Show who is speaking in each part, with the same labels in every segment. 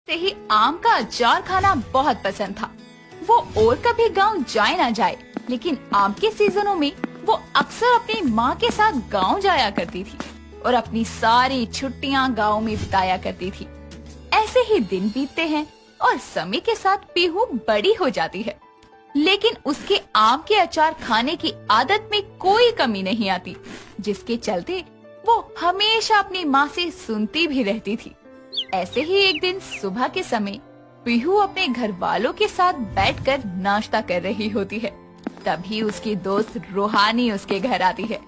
Speaker 1: से ही आम का अचार खाना बहुत पसंद था। वो और कभी गांव जाए ना जाए, लेकिन आम के सीजनों में वो अक्सर अपनी माँ के साथ गांव जाया करती थी और अपनी सारी छुट्टियाँ गांव में बिताया करती थी। ऐसे ही दिन बीतते हैं और समय के साथ पीहू बड़ी हो जाती है, लेकिन उसके आम के अचार खाने की आदत में कोई कमी नहीं आती, जिसके चलते वो हमेशा अपनी माँ से सुनती भी रहती थी। ऐसे ही एक दिन सुबह के समय पीहू अपने घर वालों के साथ बैठकर नाश्ता कर रही होती है। तभी उसकी दोस्त रूहानी उसके घर आती है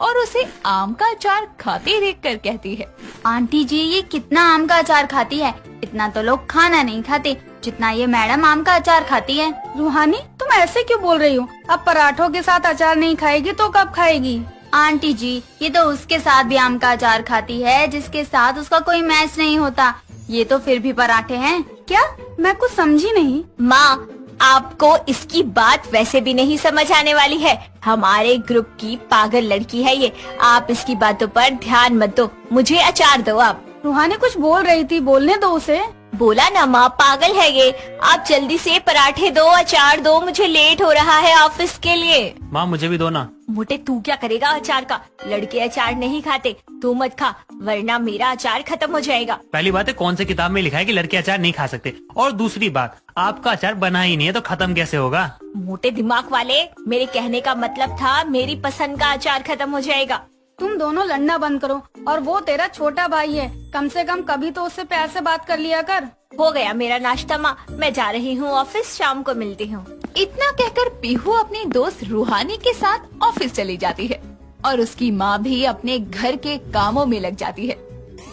Speaker 1: और उसे आम का अचार खाते देखकर कहती है,
Speaker 2: आंटी जी, ये कितना आम का अचार खाती है? इतना तो लोग खाना नहीं खाते जितना ये मैडम आम का अचार खाती है।
Speaker 3: रूहानी, तुम ऐसे क्यों बोल रही हो? अब पराठों के साथ अचार नहीं खाएगी तो कब खाएगी?
Speaker 2: आंटी जी, ये तो उसके साथ भी आम का अचार खाती है जिसके साथ उसका कोई मैच नहीं होता। ये तो फिर भी पराठे हैं।
Speaker 3: क्या? मैं कुछ समझी नहीं।
Speaker 4: माँ, आपको इसकी बात वैसे भी नहीं समझ आने वाली है। हमारे ग्रुप की पागल लड़की है ये। आप इसकी बातों पर ध्यान मत दो, मुझे अचार दो आप।
Speaker 3: रूहानी कुछ बोल रही थी, बोलने दो उसे।
Speaker 4: बोला ना माँ, पागल है ये। आप जल्दी से पराठे दो, अचार दो, मुझे लेट हो रहा है ऑफिस के लिए।
Speaker 5: माँ, मुझे भी दो ना।
Speaker 4: मोटे, तू क्या करेगा अचार का? लड़के अचार नहीं खाते, तू मत खा वरना मेरा अचार खत्म हो जाएगा।
Speaker 5: पहली बात है, कौन सी किताब में लिखा है कि लड़के अचार नहीं खा सकते? और दूसरी बात, आपका अचार बना ही नहीं है तो खत्म कैसे होगा?
Speaker 4: मोटे दिमाग वाले, मेरे कहने का मतलब था मेरी पसंद का अचार खत्म हो जाएगा।
Speaker 3: तुम दोनों लड़ना बंद करो। और वो तेरा छोटा भाई है, कम से कम कभी तो उससे प्यार से बात कर लिया कर।
Speaker 4: हो गया मेरा नाश्ता माँ, मैं जा रही हूँ ऑफिस, शाम को मिलती हूँ।
Speaker 1: इतना कहकर पीहू अपनी दोस्त रूहानी के साथ ऑफिस चली जाती है और उसकी माँ भी अपने घर के कामों में लग जाती है।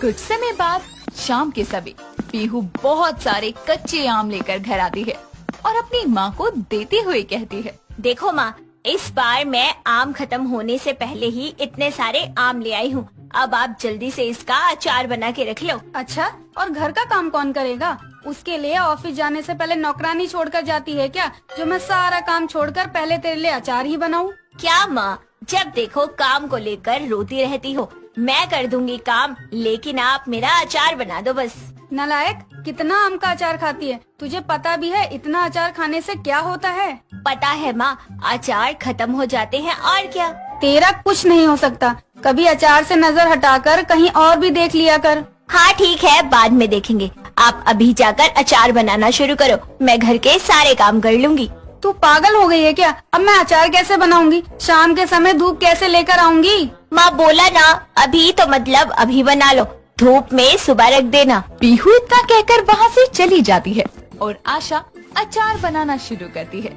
Speaker 1: कुछ समय बाद शाम के समय पीहू बहुत सारे कच्चे आम लेकर घर आती है और अपनी माँ को देते हुए कहती है,
Speaker 4: देखो माँ, इस बार मैं आम खत्म होने से पहले ही इतने सारे आम ले आई हूँ। अब आप जल्दी से इसका अचार बना के रख लो।
Speaker 3: अच्छा, और घर का काम कौन करेगा? उसके लिए ऑफिस जाने से पहले नौकरानी छोड़कर जाती है क्या, जो मैं सारा काम छोड़कर पहले तेरे लिए अचार ही बनाऊं?
Speaker 4: क्या माँ, जब देखो काम को लेकर रोती रहती हो। मैं कर दूंगी काम, लेकिन आप मेरा अचार बना दो बस।
Speaker 3: नालायक, कितना आम का अचार खाती है? तुझे पता भी है इतना अचार खाने से क्या होता है?
Speaker 4: पता है माँ, अचार खत्म हो जाते हैं और क्या।
Speaker 3: तेरा कुछ नहीं हो सकता। कभी अचार से नजर हटाकर कहीं और भी देख लिया कर।
Speaker 4: हाँ ठीक है, बाद में देखेंगे। आप अभी जाकर अचार बनाना शुरू करो, मैं घर के सारे काम कर लूंगी।
Speaker 3: तू पागल हो गई है क्या? अब मैं अचार कैसे बनाऊंगी? शाम के समय धूप कैसे लेकर आऊंगी?
Speaker 4: माँ बोला ना, अभी तो मतलब अभी बना लो, धूप में सुबह रख देना।
Speaker 1: पीहू इतना कहकर वहाँ से चली जाती है और आशा अचार बनाना शुरू करती है।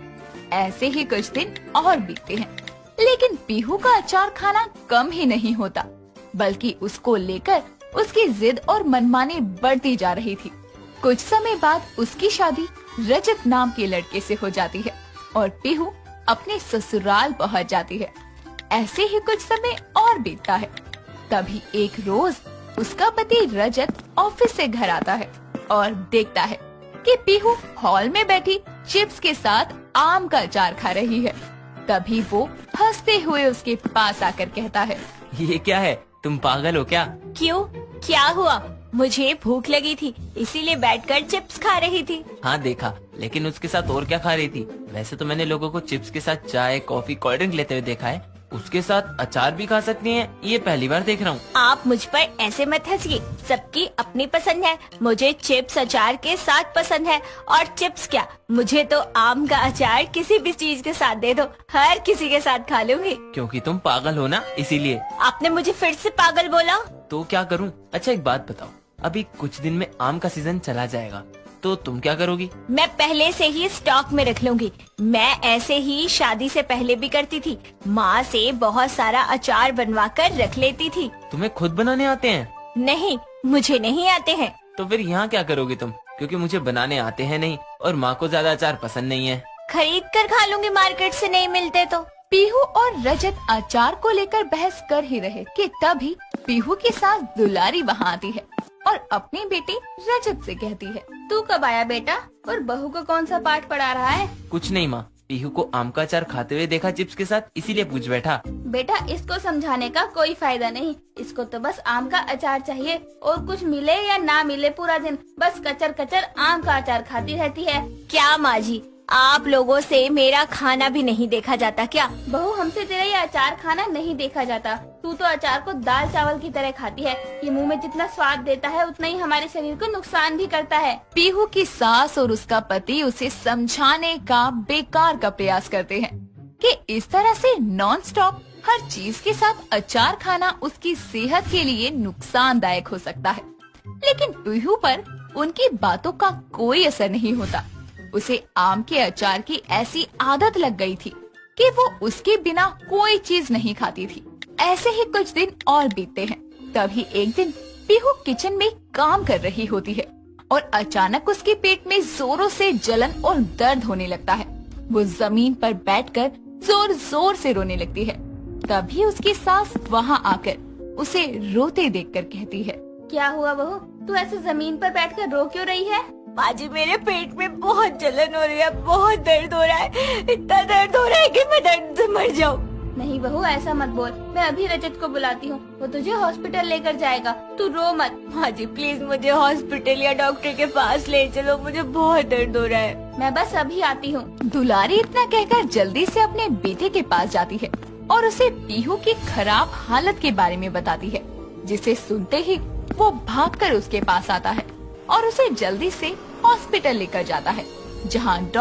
Speaker 1: ऐसे ही कुछ दिन और बीतते हैं, लेकिन पीहू का अचार खाना कम ही नहीं होता, बल्कि उसको लेकर उसकी जिद और मनमानी बढ़ती जा रही थी। कुछ समय बाद उसकी शादी रजत नाम के लड़के से हो जाती है और पीहू अपने ससुराल पहुंच जाती है। ऐसे ही कुछ समय और बीतता है। तभी एक रोज उसका पति रजत ऑफिस से घर आता है और देखता है कि पीहू हॉल में बैठी चिप्स के साथ आम का अचार खा रही है। तभी वो हंसते हुए उसके पास आकर कहता है,
Speaker 6: ये क्या है? तुम पागल हो क्या?
Speaker 4: क्यों, क्या हुआ? मुझे भूख लगी थी, इसीलिए बैठकर चिप्स खा रही थी।
Speaker 6: हाँ देखा, लेकिन उसके साथ और क्या खा रही थी? वैसे तो मैंने लोगों को चिप्स के साथ चाय, कॉफी, कोल्ड ड्रिंक लेते हुए देखा है। उसके साथ अचार भी खा सकती हैं, ये पहली बार देख रहा हूँ।
Speaker 4: आप मुझ पर ऐसे मत हंसिए, सबकी अपनी पसंद है। मुझे चिप्स अचार के साथ पसंद है, और चिप्स क्या, मुझे तो आम का अचार किसी भी चीज के साथ दे दो, हर किसी के साथ खा लूंगी।
Speaker 6: क्योंकि तुम पागल हो ना, इसीलिए।
Speaker 4: आपने मुझे फिर से पागल बोला।
Speaker 6: तो क्या करूँ? अच्छा एक बात बताओ, अभी कुछ दिन में आम का सीजन चला जाएगा, तो तुम क्या करोगी?
Speaker 4: मैं पहले से ही स्टॉक में रख लूंगी। मैं ऐसे ही शादी से पहले भी करती थी, माँ से बहुत सारा अचार बनवा कर रख लेती थी।
Speaker 6: तुम्हें खुद बनाने आते हैं?
Speaker 4: नहीं, मुझे नहीं आते हैं।
Speaker 6: तो फिर यहाँ क्या करोगी तुम? क्योंकि मुझे बनाने आते हैं नहीं, और माँ को ज्यादा अचार पसंद नहीं है।
Speaker 4: खरीद कर खा लूंगी, मार्केट से नहीं मिलते तो।
Speaker 1: पीहू और रजत अचार को लेकर बहस कर ही रहे कि तभी पीहू की सास दुलारी वहाँ आती है और अपनी बेटी रजत से कहती है,
Speaker 2: तू कब आया बेटा? और बहू को कौन सा पाठ पढ़ा रहा है?
Speaker 6: कुछ नहीं माँ, पीहू को आम का अचार खाते हुए देखा चिप्स के साथ, इसीलिए पूछ बैठा।
Speaker 2: बेटा इसको समझाने का कोई फायदा नहीं, इसको तो बस आम का अचार चाहिए और कुछ मिले या ना मिले पूरा दिन बस कचर कचर आम का अचार खाती रहती है।
Speaker 4: क्या माँ जी, आप लोगों से मेरा खाना भी नहीं देखा जाता क्या?
Speaker 2: बहू हमसे तेरा ये अचार खाना नहीं देखा जाता। तू तो अचार को दाल चावल की तरह खाती है। ये मुंह में जितना स्वाद देता है उतना ही हमारे शरीर को नुकसान भी करता है।
Speaker 1: पीहू की सास और उसका पति उसे समझाने का बेकार का प्रयास करते हैं कि इस तरह से नॉन स्टॉप हर चीज के साथ अचार खाना उसकी सेहत के लिए नुकसानदायक हो सकता है। लेकिन पीहू पर उनकी बातों का कोई असर नहीं होता। उसे आम के अचार की ऐसी आदत लग गई थी कि वो उसके बिना कोई चीज नहीं खाती थी। ऐसे ही कुछ दिन और बीतते हैं। तभी एक दिन पीहू किचन में काम कर रही होती है और अचानक उसके पेट में जोरों से जलन और दर्द होने लगता है। वो जमीन पर बैठकर जोर जोर से रोने लगती है। तभी उसकी सास वहाँ आकर उसे रोते देखकर कहती है,
Speaker 2: क्या हुआ बहू, तू ऐसे जमीन पर बैठकर रो क्यों रही है?
Speaker 4: माँ जी मेरे पेट में बहुत जलन हो रही है, बहुत दर्द हो रहा है, इतना दर्द हो रहा है कि मैं दर्द से मर जाऊँ।
Speaker 2: नहीं बहू ऐसा मत बोल, मैं अभी रजत को बुलाती हूँ, वो तुझे हॉस्पिटल लेकर जाएगा, तू रो मत।
Speaker 4: माँ जी प्लीज मुझे हॉस्पिटल या डॉक्टर के पास ले चलो, मुझे बहुत दर्द हो रहा है।
Speaker 2: मैं बस अभी आती हूँ।
Speaker 1: दुलारी इतना कहकर जल्दी से अपने बेटे के पास जाती है और उसे पीहू की खराब हालत के बारे में बताती है, जिसे सुनते ही वो भागकर उसके पास आता है और उसे जल्दी से हॉस्पिटल लेकर जाता है, जहाँ डॉक्टर